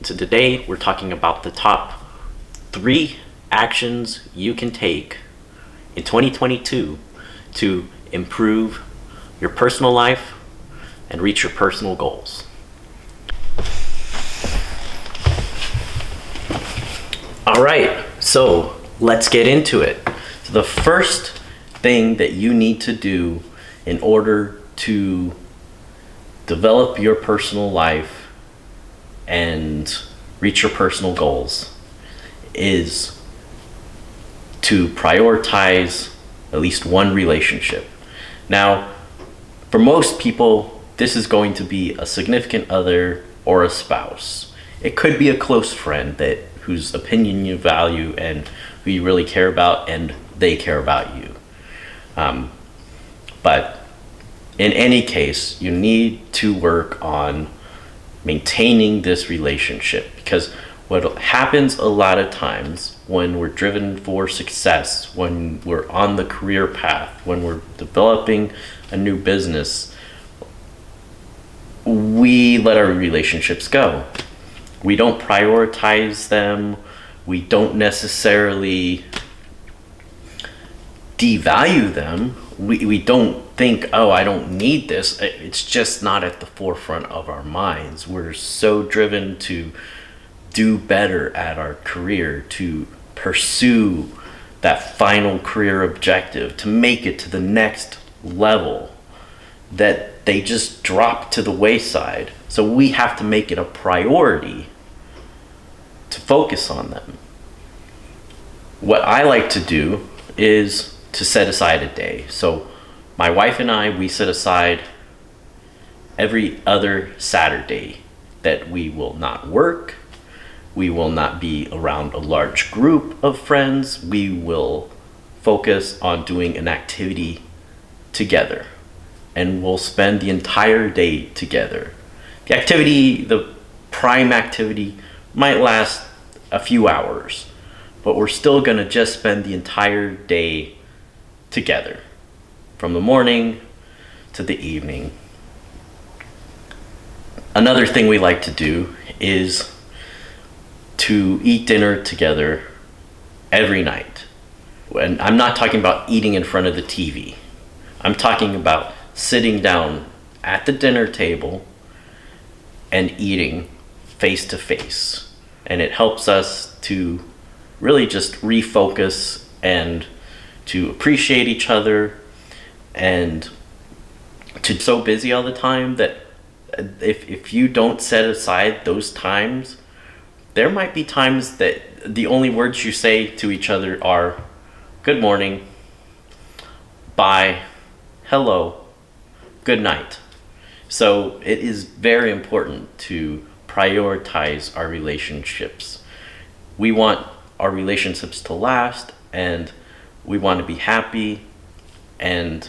So today we're talking about the top 3 actions you can take in 2022 to improve your personal life and reach your personal goals. All right, so let's get into it. So the first thing that you need to do in order to develop your personal life and reach your personal goals is to prioritize at least one relationship. Now, for most people, this is going to be a significant other or a spouse. It could be a close friend whose opinion you value and who you really care about, and they care about you. But in any case, you need to work on maintaining this relationship, because what happens a lot of times when we're driven for success, when we're on the career path, when we're developing a new business, we let our relationships go. We don't prioritize them. We don't necessarily devalue them. We don't think, oh, I don't need this. It's just not at the forefront of our minds. We're so driven to do better at our career, to pursue that final career objective, to make it to the next level, that they just drop to the wayside. So we have to make it a priority to focus on them. What I like to do is to set aside a day. So my wife and I, we set aside every other Saturday that we will not work. We will not be around a large group of friends. We will focus on doing an activity together, and we'll spend the entire day together. The prime activity might last a few hours, but we're still gonna just spend the entire day together, from the morning to the evening. Another thing we like to do is to eat dinner together every night. And I'm not talking about eating in front of the TV. I'm talking about sitting down at the dinner table and eating face to face. And it helps us to really just refocus and to appreciate each other, and to be so busy all the time that if you don't set aside those times, there might be times that the only words you say to each other are good morning, bye, hello, good night. So it is very important to prioritize our relationships. We want our relationships to last, and we want to be happy, and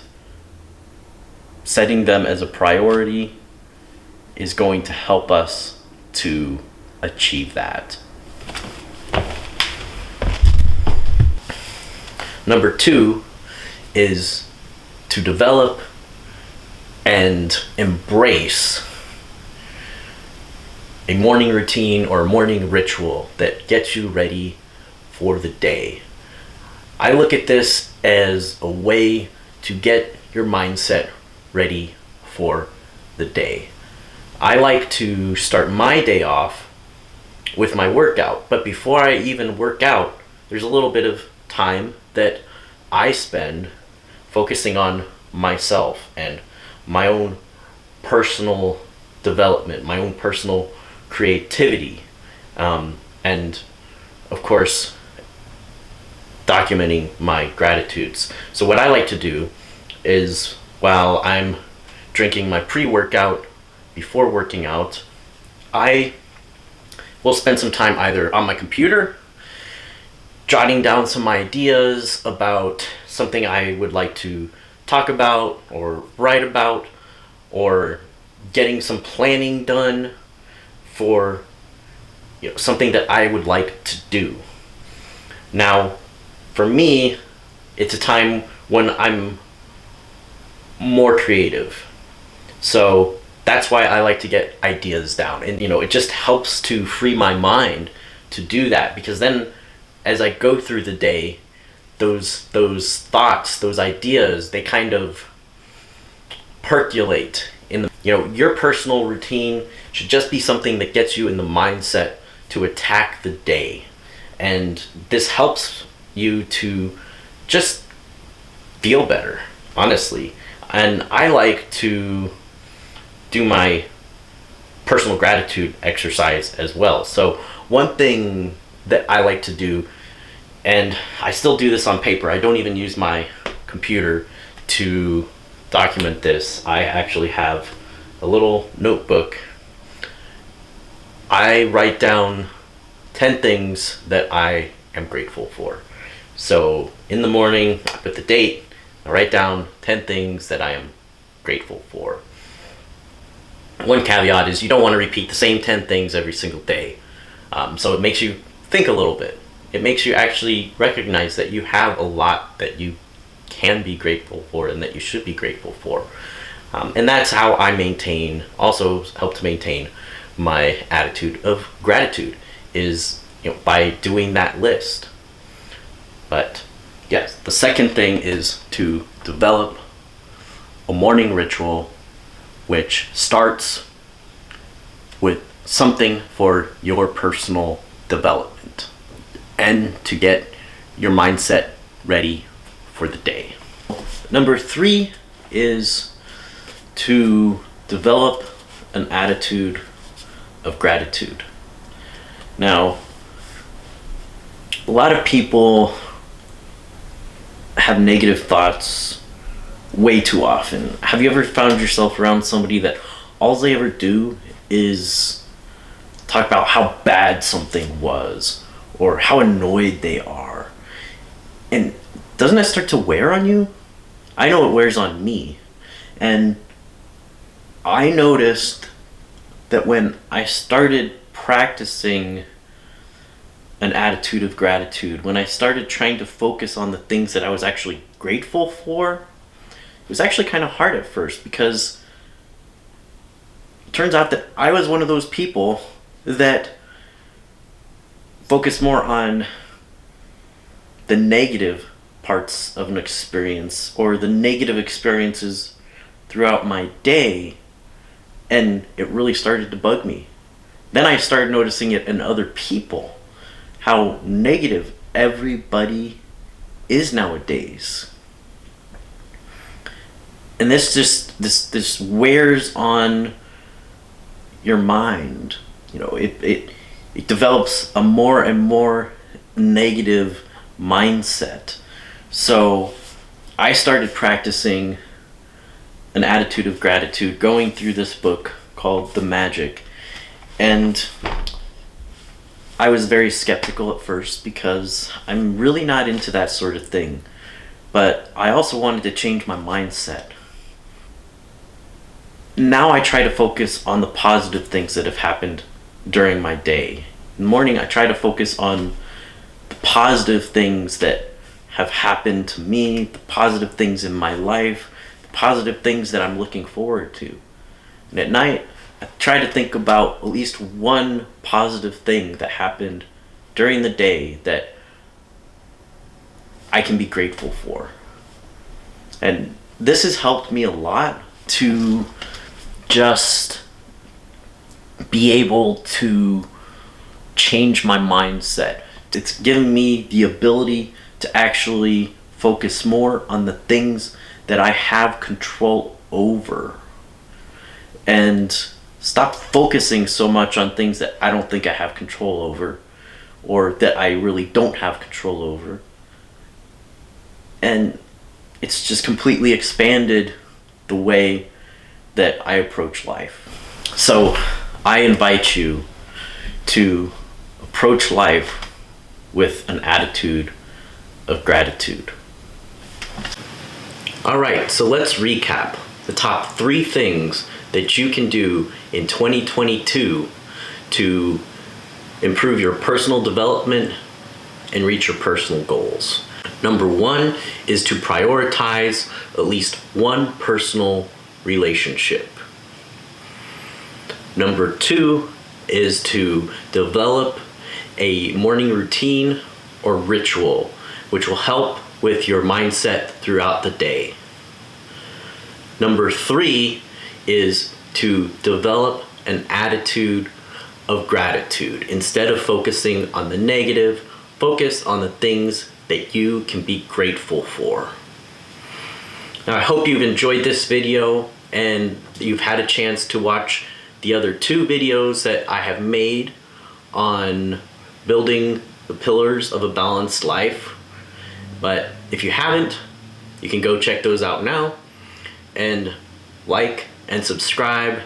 setting them as a priority is going to help us to achieve that. Number 2 is to develop and embrace a morning routine or a morning ritual that gets you ready for the day. I look at this as a way to get your mindset ready for the day. I like to start my day off with my workout, but before I even work out, there's a little bit of time that I spend focusing on myself and my own personal development, my own personal creativity, and of course documenting my gratitudes. So what I like to do is, while I'm drinking my pre-workout before working out, I will spend some time either on my computer jotting down some ideas about something I would like to talk about or write about, or getting some planning done for something that I would like to do. Now, for me, it's a time when I'm more creative. So that's why I like to get ideas down. And, it just helps to free my mind to do that, because then as I go through the day, those thoughts, those ideas, they kind of percolate in the, your personal routine should just be something that gets you in the mindset to attack the day. And this helps you to just feel better, honestly. And I like to do my personal gratitude exercise as well. So one thing that I like to do, and I still do this on paper, I don't even use my computer to document this. I actually have a little notebook. I write down 10 things that I am grateful for. So in the morning, I put the date, I write down 10 things that I am grateful for. One caveat is you don't want to repeat the same 10 things every single day. So it makes you think a little bit. It makes you actually recognize that you have a lot that you can be grateful for and that you should be grateful for. And that's how I also help to maintain my attitude of gratitude, is by doing that list. But yes, the second thing is to develop a morning ritual which starts with something for your personal development and to get your mindset ready for the day. Number 3 is to develop an attitude of gratitude. Now, a lot of people have negative thoughts way too often. Have you ever found yourself around somebody that all they ever do is talk about how bad something was or how annoyed they are? And doesn't that start to wear on you? I know it wears on me. And I noticed that when I started practicing an attitude of gratitude, when I started trying to focus on the things that I was actually grateful for, it was actually kind of hard at first, because it turns out that I was one of those people that focus more on the negative parts of an experience or the negative experiences throughout my day, and it really started to bug me. Then I started noticing it in other people, how negative everybody is nowadays. And this wears on your mind. It develops a more and more negative mindset. So I started practicing an attitude of gratitude, going through this book called The Magic. And I was very skeptical at first because I'm really not into that sort of thing. But I also wanted to change my mindset. Now I try to focus on the positive things that have happened during my day. In the morning, I try to focus on the positive things that have happened to me, the positive things in my life, the positive things that I'm looking forward to. And at night, I try to think about at least one positive thing that happened during the day that I can be grateful for. And this has helped me a lot to just be able to change my mindset. It's given me the ability to actually focus more on the things that I have control over and stop focusing so much on things that I don't think I have control over or that I really don't have control over. And it's just completely expanded the way that I approach life. So I invite you to approach life with an attitude of gratitude. All right, so let's recap the top 3 things that you can do in 2022 to improve your personal development and reach your personal goals. Number 1 is to prioritize at least one personal relationship. Number 2 is to develop a morning routine or ritual, which will help with your mindset throughout the day. Number 3 is to develop an attitude of gratitude. Instead of focusing on the negative, focus on the things that you can be grateful for. Now, I hope you've enjoyed this video and you've had a chance to watch the other 2 videos that I have made on building the pillars of a balanced life. But if you haven't, you can go check those out now, and like and subscribe